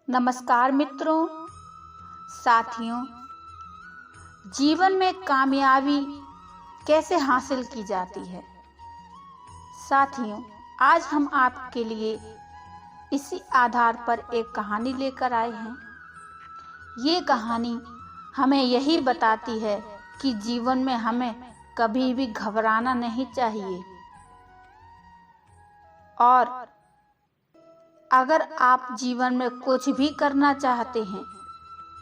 नमस्कार मित्रों, साथियों। जीवन में कामयाबी कैसे हासिल की जाती है। साथियों, आज हम आपके लिए इसी आधार पर एक कहानी लेकर आए हैं। ये कहानी हमें यही बताती है कि जीवन में हमें कभी भी घबराना नहीं चाहिए और अगर आप जीवन में कुछ भी करना चाहते हैं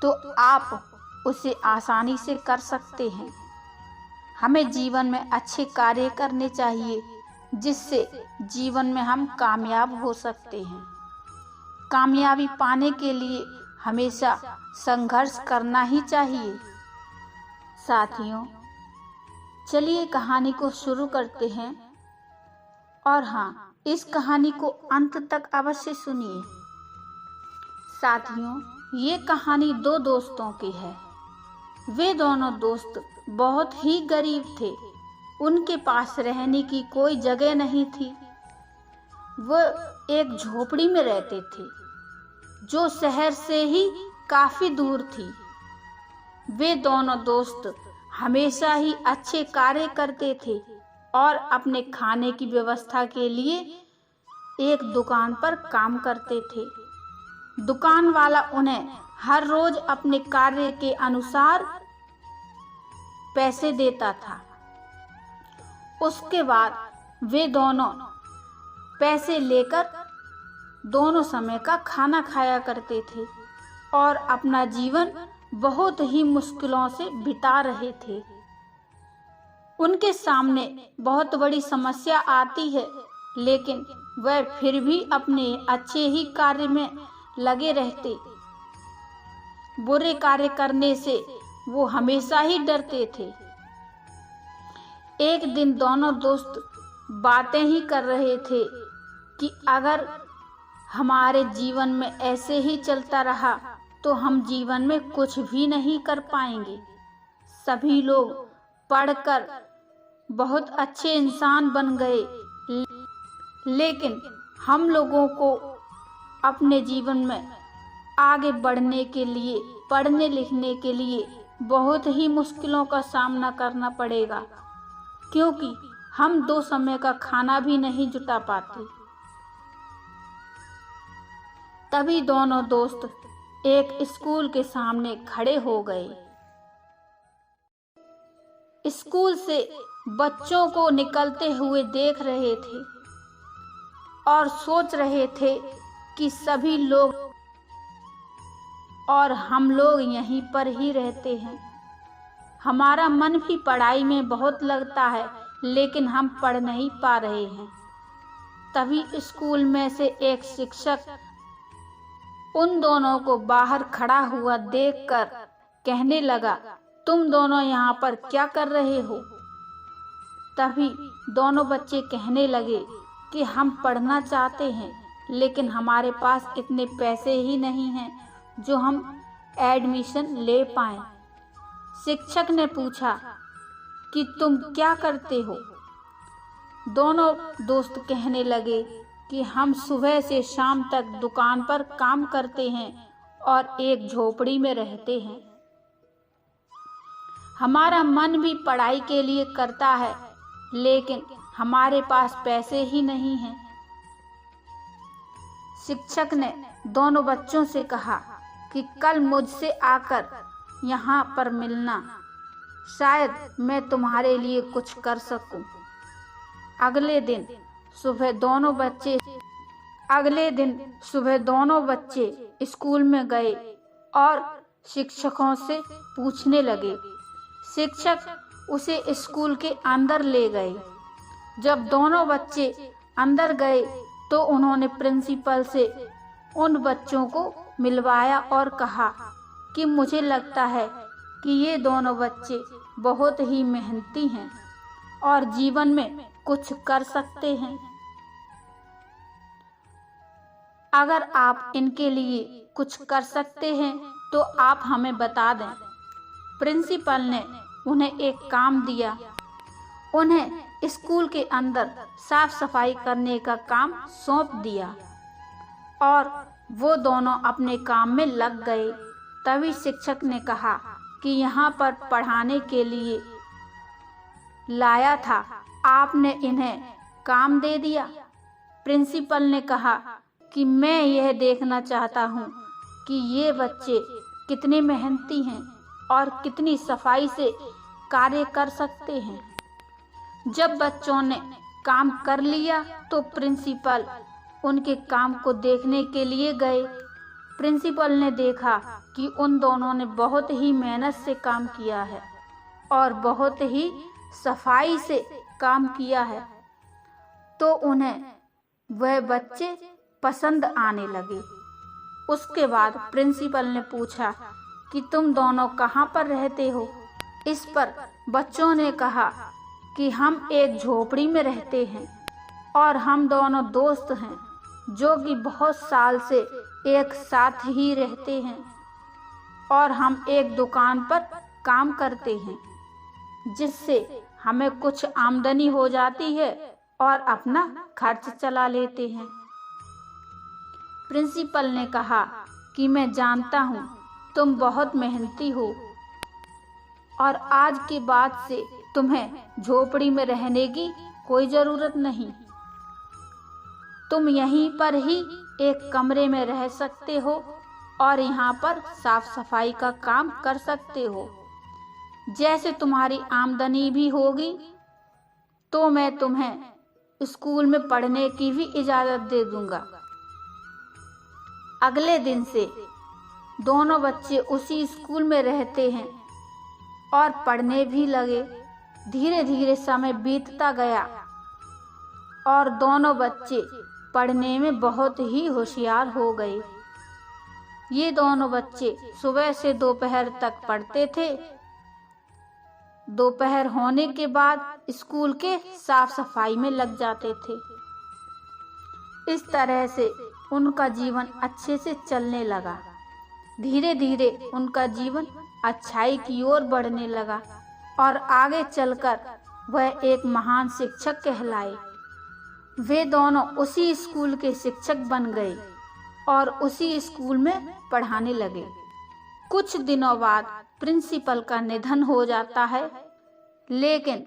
तो आप उसे आसानी से कर सकते हैं। हमें जीवन में अच्छे कार्य करने चाहिए जिससे जीवन में हम कामयाब हो सकते हैं। कामयाबी पाने के लिए हमेशा संघर्ष करना ही चाहिए। साथियों, चलिए कहानी को शुरू करते हैं। और हाँ, इस कहानी को अंत तक अवश्य सुनिए। साथियों, ये कहानी दो दोस्तों की है। वे दोनों दोस्त बहुत ही गरीब थे। उनके पास रहने की कोई जगह नहीं थी। वो एक झोपड़ी में रहते थे जो शहर से ही काफी दूर थी। वे दोनों दोस्त हमेशा ही अच्छे कार्य करते थे और अपने खाने की व्यवस्था के लिए एक दुकान पर काम करते थे। दुकान वाला उन्हें हर रोज अपने कार्य के अनुसार पैसे देता था। उसके बाद वे दोनों पैसे लेकर दोनों समय का खाना खाया करते थे और अपना जीवन बहुत ही मुश्किलों से बिता रहे थे। उनके सामने बहुत बड़ी समस्या आती है, लेकिन वह फिर भी अपने अच्छे ही कार्य में लगे रहते। बुरे कार्य करने से वो हमेशा ही डरते थे। एक दिन दोनों दोस्त बातें ही कर रहे थे कि अगर हमारे जीवन में ऐसे ही चलता रहा तो हम जीवन में कुछ भी नहीं कर पाएंगे। सभी लोग पढ़कर बहुत अच्छे इंसान बन गए, लेकिन हम लोगों को अपने जीवन में आगे बढ़ने के लिए, पढ़ने लिखने के लिए बहुत ही मुश्किलों का सामना करना पड़ेगा, क्योंकि हम दो समय का खाना भी नहीं जुटा पाते। तभी दोनों दोस्त एक स्कूल के सामने खड़े हो गए। स्कूल से बच्चों को निकलते हुए देख रहे थे और सोच रहे थे कि सभी लोग और हम लोग यहीं पर ही रहते हैं। हमारा मन भी पढ़ाई में बहुत लगता है, लेकिन हम पढ़ नहीं पा रहे हैं। तभी स्कूल में से एक शिक्षक उन दोनों को बाहर खड़ा हुआ देखकर कहने लगा, तुम दोनों यहाँ पर क्या कर रहे हो? तभी दोनों बच्चे कहने लगे कि हम पढ़ना चाहते हैं, लेकिन हमारे पास इतने पैसे ही नहीं हैं जो हम एडमिशन ले पाएं। शिक्षक ने पूछा कि तुम क्या करते हो? दोनों दोस्त कहने लगे कि हम सुबह से शाम तक दुकान पर काम करते हैं और एक झोपड़ी में रहते हैं। हमारा मन भी पढ़ाई के लिए करता है, लेकिन हमारे पास पैसे ही नहीं हैं। शिक्षक ने दोनों बच्चों से कहा कि कल मुझसे आकर यहाँ पर मिलना, शायद मैं तुम्हारे लिए कुछ कर सकूं। अगले दिन सुबह दोनों बच्चे स्कूल में गए और शिक्षकों से पूछने लगे। शिक्षक उसे स्कूल के अंदर ले गए। जब दोनों बच्चे अंदर गए तो उन्होंने प्रिंसिपल से उन बच्चों को मिलवाया और कहा कि मुझे लगता है कि ये दोनों बच्चे बहुत ही मेहनती हैं और जीवन में कुछ कर सकते हैं। अगर आप इनके लिए कुछ कर सकते हैं तो आप हमें बता दें। प्रिंसिपल ने उन्हें एक काम दिया। उन्हें स्कूल के अंदर साफ सफाई करने का काम सौंप दिया और वो दोनों अपने काम में लग गए। तभी शिक्षक ने कहा कि यहाँ पर पढ़ाने के लिए लाया था, आपने इन्हें काम दे दिया। प्रिंसिपल ने कहा कि मैं यह देखना चाहता हूँ कि ये बच्चे कितने मेहनती हैं और कितनी सफाई से कार्य कर सकते हैं। जब बच्चों ने काम कर लिया तो प्रिंसिपल उनके काम को देखने के लिए गए। प्रिंसिपल ने देखा कि उन दोनों ने बहुत ही मेहनत से काम किया है और बहुत ही सफाई से काम किया है, तो उन्हें वह बच्चे पसंद आने लगे। उसके बाद प्रिंसिपल ने पूछा कि तुम दोनों कहाँ पर रहते हो? इस पर बच्चों ने कहा कि हम एक झोपड़ी में रहते हैं और हम दोनों दोस्त हैं जो कि बहुत साल से एक साथ ही रहते हैं और हम एक दुकान पर काम करते हैं जिससे हमें कुछ आमदनी हो जाती है और अपना खर्च चला लेते हैं। प्रिंसिपल ने कहा कि मैं जानता हूँ तुम बहुत मेहनती हो और आज के बाद से तुम्हें झोपड़ी में रहने की कोई ज़रूरत नहीं। तुम यहीं पर ही एक कमरे में रह सकते हो और यहाँ पर साफ सफाई का काम कर सकते हो। जैसे तुम्हारी आमदनी भी होगी तो मैं तुम्हें स्कूल में पढ़ने की भी इजाज़त दे दूंगा। अगले दिन से दोनों बच्चे उसी स्कूल में रहते हैं और पढ़ने भी लगे। धीरे धीरे समय बीतता गया और दोनों बच्चे पढ़ने में बहुत ही होशियार हो गए। ये दोनों बच्चे सुबह से दोपहर तक पढ़ते थे। दोपहर होने के बाद स्कूल के साफ सफाई में लग जाते थे। इस तरह से उनका जीवन अच्छे से चलने लगा। धीरे धीरे उनका जीवन अच्छाई की ओर बढ़ने लगा और आगे चलकर वह एक महान शिक्षक कहलाए। वे दोनों उसी स्कूल के शिक्षक बन गए और उसी स्कूल में पढ़ाने लगे। कुछ दिनों बाद प्रिंसिपल का निधन हो जाता है, लेकिन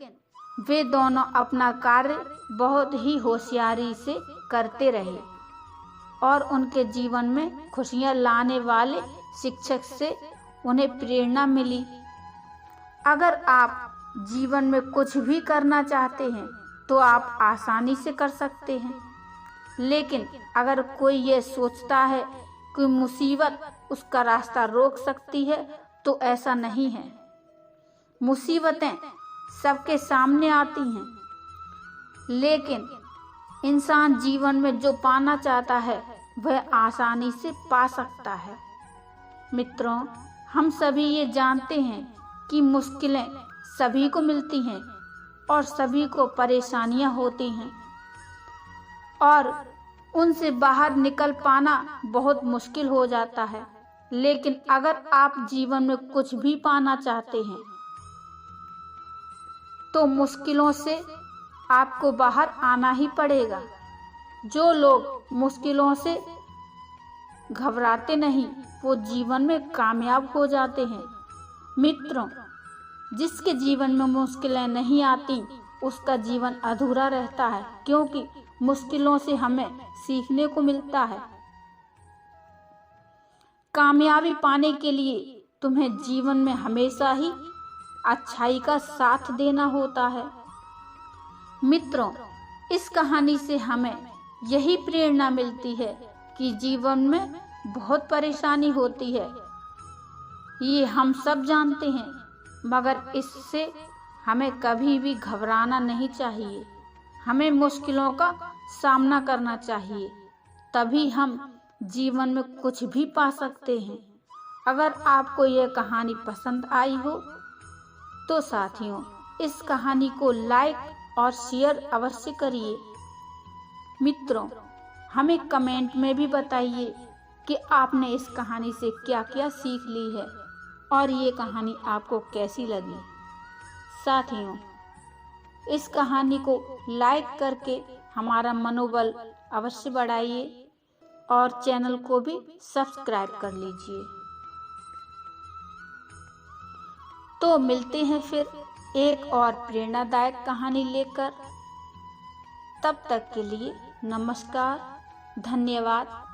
वे दोनों अपना कार्य बहुत ही होशियारी से करते रहे और उनके जीवन में खुशियां लाने वाले शिक्षक से उन्हें प्रेरणा मिली। अगर आप जीवन में कुछ भी करना चाहते हैं तो आप आसानी से कर सकते हैं, लेकिन अगर कोई ये सोचता है कि मुसीबत उसका रास्ता रोक सकती है तो ऐसा नहीं है। मुसीबतें सबके सामने आती हैं, लेकिन इंसान जीवन में जो पाना चाहता है वह आसानी से पा सकता है। मित्रों, हम सभी ये जानते हैं कि मुश्किलें सभी को मिलती हैं और सभी को परेशानियां होती हैं और उनसे बाहर निकल पाना बहुत मुश्किल हो जाता है। लेकिन अगर आप जीवन में कुछ भी पाना चाहते हैं तो मुश्किलों से आपको बाहर आना ही पड़ेगा। जो लोग मुश्किलों से घबराते नहीं वो जीवन में कामयाब हो जाते हैं। मित्रों, जिसके जीवन में मुश्किलें नहीं आती उसका जीवन अधूरा रहता है, क्योंकि मुश्किलों से हमें सीखने को मिलता है। कामयाबी पाने के लिए तुम्हें जीवन में हमेशा ही अच्छाई का साथ देना होता है। मित्रों, इस कहानी से हमें यही प्रेरणा मिलती है कि जीवन में बहुत परेशानी होती है, ये हम सब जानते हैं, मगर इससे हमें कभी भी घबराना नहीं चाहिए। हमें मुश्किलों का सामना करना चाहिए, तभी हम जीवन में कुछ भी पा सकते हैं। अगर आपको यह कहानी पसंद आई हो तो साथियों, इस कहानी को लाइक और शेयर अवश्य करिए। मित्रों, हमें कमेंट में भी बताइए कि आपने इस कहानी से क्या क्या सीख ली है और ये कहानी आपको कैसी लगी। साथियों, इस कहानी को लाइक करके हमारा मनोबल अवश्य बढ़ाइए और चैनल को भी सब्सक्राइब कर लीजिए। तो मिलते हैं फिर एक और प्रेरणादायक कहानी लेकर। तब तक के लिए नमस्कार, धन्यवाद।